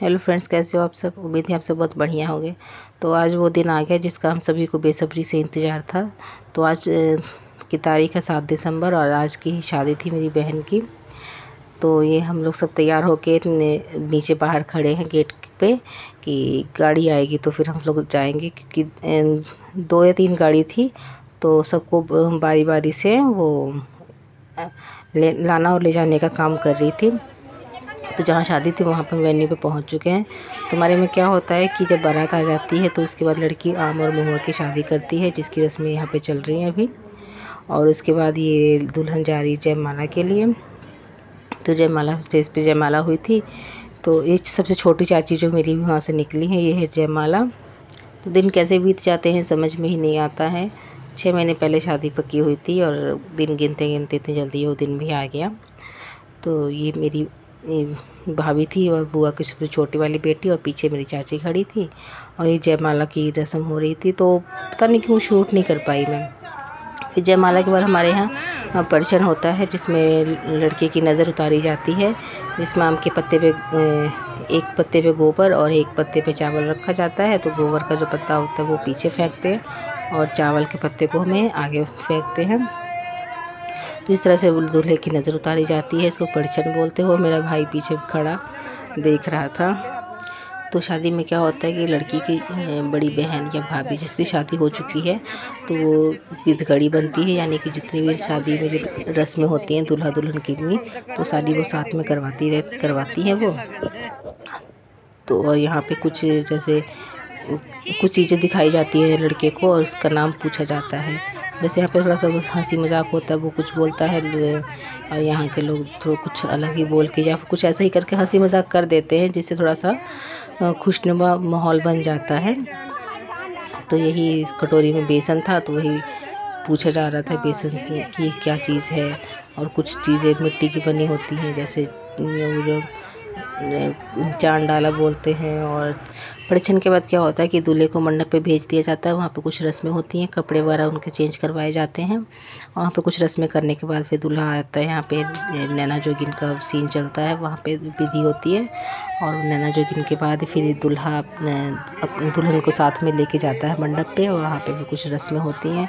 Hello friends, कैसे हो आप सब। उम्मीद है आप सब बहुत बढ़िया होंगे। तो आज वो दिन आ गया जिसका हम सभी को बेसब्री से इंतज़ार था। तो आज की तारीख है 7 दिसंबर और आज की ही शादी थी मेरी बहन की। तो ये हम लोग सब तैयार होके नीचे बाहर खड़े हैं गेट पे कि गाड़ी आएगी तो फिर हम लोग जाएंगे, क्योंकि 2 या 3 गाड़ी थी। तो सबको बारी बारी से वो लाना और ले जाने का काम कर रही थी। तो जहाँ शादी थी वहाँ पर वेन्यू पे पहुँच चुके हैं। तो हमारे में क्या होता है कि जब बारात आ जाती है तो उसके बाद लड़की आम और महुआ की शादी करती है, जिसकी रस्में यहाँ पे चल रही हैं अभी। और उसके बाद ये दुल्हन जा रही जयमाला के लिए। तो जयमाला स्टेज पे जयमाला हुई थी। तो ये सबसे छोटी चाची जो मेरी भी वहाँ से निकली है, ये है जयमाला। तो दिन कैसे बीत जाते हैं समझ में ही नहीं आता है। 6 महीने पहले शादी पक्की हुई थी और दिन गिनते गिनते इतनी जल्दी वो दिन भी आ गया। तो ये मेरी भाभी थी और बुआ की सबसे छोटी वाली बेटी, और पीछे मेरी चाची खड़ी थी और ये जयमाला की रस्म हो रही थी। तो पता नहीं क्यों शूट नहीं कर पाई मैं। फिर जयमाला के बाद हमारे यहाँ परिछन होता है, जिसमें लड़के की नज़र उतारी जाती है, जिसमें आम के पत्ते पे एक पत्ते पे गोबर और एक पत्ते पे चावल रखा जाता है। तो गोबर का जो पत्ता होता है वो पीछे फेंकते हैं और चावल के पत्ते को हमें आगे फेंकते हैं। तो इस तरह से दूल्हे की नज़र उतारी जाती है। इसको परिछन बोलते हो। मेरा भाई पीछे खड़ा देख रहा था। तो शादी में क्या होता है कि लड़की की बड़ी बहन या भाभी जिसकी शादी हो चुकी है तो वो विधकड़ी बनती है, यानी कि जितनी भी शादी में जो रस्में होती हैं दूल्हा दुल्हन की भी, तो सारी वो साथ में करवाती हैं वो। तो और यहाँ पे कुछ जैसे कुछ चीज़ें दिखाई जाती है लड़के को और उसका नाम पूछा जाता है। जैसे यहाँ पे थोड़ा सा हंसी मजाक होता है, वो कुछ बोलता है और यहाँ के लोग तो कुछ अलग ही बोल के या कुछ ऐसा ही करके हंसी मजाक कर देते हैं, जिससे थोड़ा सा खुशनुमा माहौल बन जाता है। तो यही कटोरी में बेसन था, तो वही पूछा जा रहा था बेसन की क्या चीज़ है। और कुछ चीज़ें मिट्टी की बनी होती हैं, जैसे वो जो चांद डाला बोलते हैं। और परिछन के बाद क्या होता है कि दूल्हे को मंडप पे भेज दिया जाता है। वहाँ पे कुछ रस्में होती हैं, कपड़े वगैरह उनके चेंज करवाए जाते हैं। वहाँ पे कुछ रस्में करने के बाद फिर दूल्हा आता है। यहाँ पे नैना जोगिन का सीन चलता है, वहाँ पे विधि होती है। और नैना जोगिन के बाद फिर दूल्हा अपने दुल्हन को साथ में लेके जाता है मंडप पे, और वहाँ पे भी कुछ रस्में होती हैं।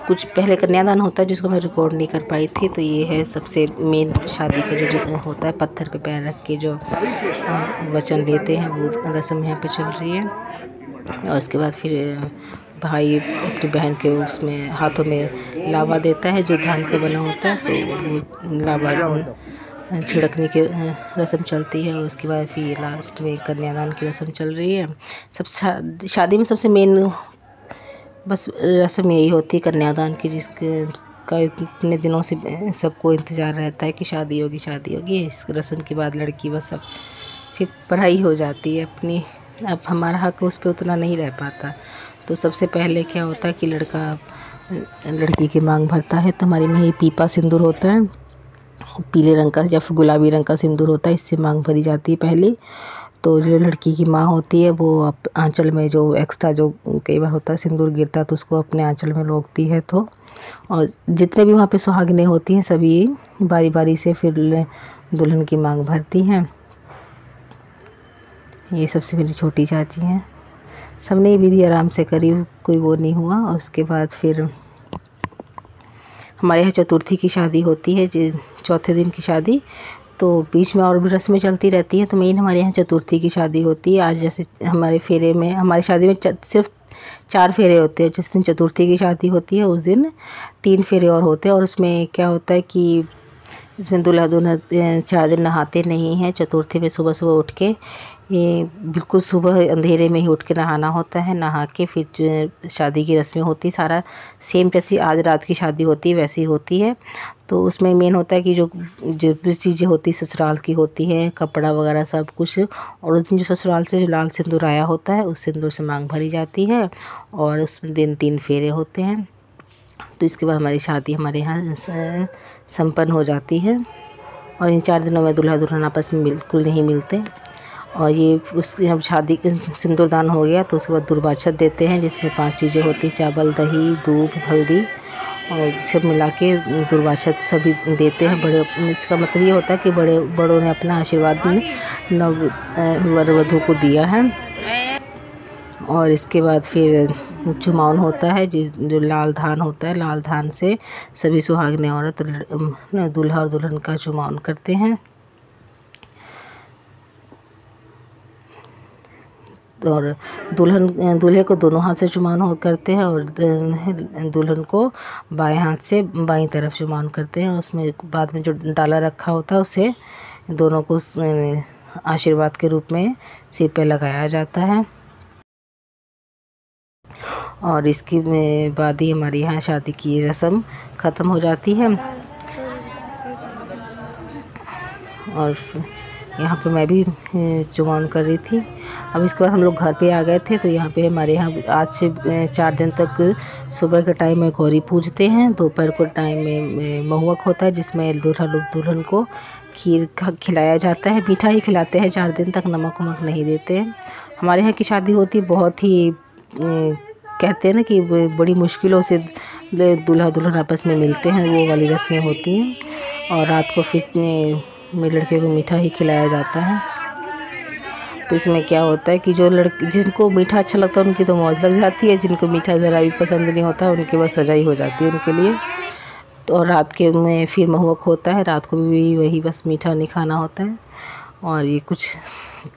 कुछ पहले कन्यादान होता है जिसको मैं रिकॉर्ड नहीं कर पाई थी। तो ये है सबसे मेन शादी का जो होता है, पत्थर पे पैर रख के जो वचन लेते हैं, वो रस्म यहाँ पे चल रही है। और उसके बाद फिर भाई अपनी बहन के उसमें हाथों में लावा देता है जो धान का बना होता है। तो वो लावा छिड़कने की रस्म चलती है। उसके बाद फिर लास्ट में कन्यादान की रस्म चल रही है। सब शादी में सबसे मेन बस रस्म यही होती है कन्यादान की, जिसके का इतने दिनों से सबको इंतज़ार रहता है कि शादी होगी शादी होगी। इस रस्म के बाद लड़की बस अब फिर पढ़ाई हो जाती है अपनी। अब हमारा हक उस पर उतना नहीं रह पाता। तो सबसे पहले क्या होता है कि लड़का लड़की की मांग भरता है। तो हमारी में ये पीपा सिंदूर होता है, पीले रंग का या फिर गुलाबी रंग का सिंदूर होता है, इससे मांग भरी जाती है पहली। तो जो लड़की की माँ होती है वो आंचल में जो एक्स्ट्रा जो कई बार होता है सिंदूर गिरता है तो उसको अपने आंचल में रोकती है। तो और जितने भी वहाँ पे सुहागिनें होती हैं सभी बारी बारी से फिर दुल्हन की मांग भरती हैं। ये सबसे मेरी छोटी चाची हैं। सबने ये विधि आराम से करी, कोई वो नहीं हुआ। और उसके बाद फिर हमारे यहाँ चतुर्थी की शादी होती है, चौथे दिन की शादी। तो बीच में और भी रस्में चलती रहती हैं। तो मेन हमारे यहाँ चतुर्थी की शादी होती है। आज जैसे हमारे फेरे में, हमारी शादी में सिर्फ 4 फेरे होते हैं। जिस दिन चतुर्थी की शादी होती है उस दिन 3 फेरे और होते हैं। और उसमें क्या होता है कि इसमें दूल्हा दुल्हन 4 दिन नहाते नहीं हैं। चतुर्थी में सुबह सुबह उठ के ये बिल्कुल सुबह अंधेरे में ही उठ के नहाना होता है। नहा के फिर शादी की रस्में होती, सारा सेम जैसी आज रात की शादी होती है वैसी होती है। तो उसमें मेन होता है कि जो भी चीज़ें होती ससुराल की होती हैं, कपड़ा वगैरह सब कुछ। और उस दिन जो ससुराल से जो लाल सिंदूर आया होता है उस सिंदूर से मांग भरी जाती है। और उस दिन 3 फेरे होते हैं। तो इसके बाद हमारी शादी हमारे यहाँ संपन्न हो जाती है। और इन 4 दिनों में दूल्हा दुल्हन आपस में बिल्कुल नहीं मिलते। और ये जब शादी सिंदूरदान हो गया तो उसके बाद दुर्वाछत देते हैं, जिसमें 5 चीज़ें होती हैं, चावल, दही, दूध, हल्दी और सब मिला के दुर्वाछत सभी देते हैं बड़े। इसका मतलब ये होता है कि बड़ों ने अपना आशीर्वाद नव वर वधू को दिया है। और इसके बाद फिर चुमावन होता है, जो लाल धान होता है, लाल धान से सभी सुहागिनें औरत दूल्हा और दुल्हन का चुमावन करते हैं। और दूल्हे को दोनों हाथ से चुमावन करते हैं और दुल्हन को बाएं हाथ से बाईं तरफ चुमावन करते हैं। उसमें बाद में जो डाला रखा होता है उसे दोनों को आशीर्वाद के रूप में सिर पे लगाया जाता है। और इसके बाद ही हमारे यहाँ शादी की रस्म ख़त्म हो जाती है। और यहाँ पे मैं भी चुमावन कर रही थी। अब इसके बाद हम लोग घर पे आ गए थे। तो यहाँ पे हमारे यहाँ आज से 4 दिन तक सुबह के टाइम में गौरी पूजते हैं, दोपहर को टाइम में महुअक होता है जिसमें दूल्हा लोग दुल्हन को खीर खिलाया जाता है। मीठा ही खिलाते हैं 4 दिन तक, नमक वमक नहीं देते हैं। हमारे यहाँ की शादी होती बहुत ही कहते हैं ना कि बड़ी मुश्किलों से दूल्हा दुल्हन आपस में मिलते हैं, वो वाली रस्में होती हैं। और रात को फिर लड़के को मीठा ही खिलाया जाता है। तो इसमें क्या होता है कि जो जिनको मीठा अच्छा लगता है उनकी तो मौज लग जाती है, जिनको मीठा ज़रा भी पसंद नहीं होता उनकी बस सजा ही हो जाती है उनके लिए। तो रात के में फिर महुअक होता है, रात को भी वही बस मीठा नहीं खाना होता है। और ये कुछ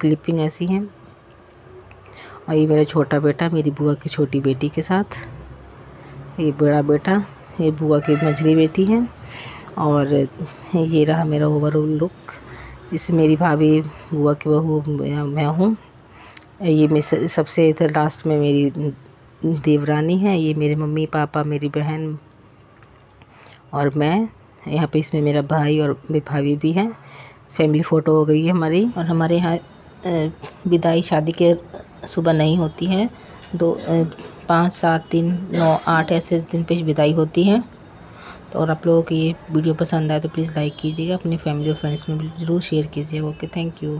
क्लिपिंग ऐसी हैं। और ये मेरा छोटा बेटा मेरी बुआ की छोटी बेटी के साथ, ये बड़ा बेटा ये बुआ की मझली बेटी है। और ये रहा मेरा ओवरऑल लुक। इसमें मेरी भाभी बुआ की बहू मैं हूँ। ये मैं सबसे इधर लास्ट में मेरी देवरानी है। ये मेरे मम्मी पापा मेरी बहन और मैं। यहाँ पे इसमें मेरा भाई और मेरी भाभी भी है। फैमिली फ़ोटो हो गई है हमारी। और हमारे यहाँ विदाई शादी के सुबह नहीं होती है, 5, 7, 3, 9, 8 ऐसे दिन पे विदाई होती है। तो और आप लोगों को ये वीडियो पसंद आए तो प्लीज़ लाइक कीजिएगा, अपनी फैमिली और फ्रेंड्स में ज़रूर शेयर कीजिएगा। Okay, thank you.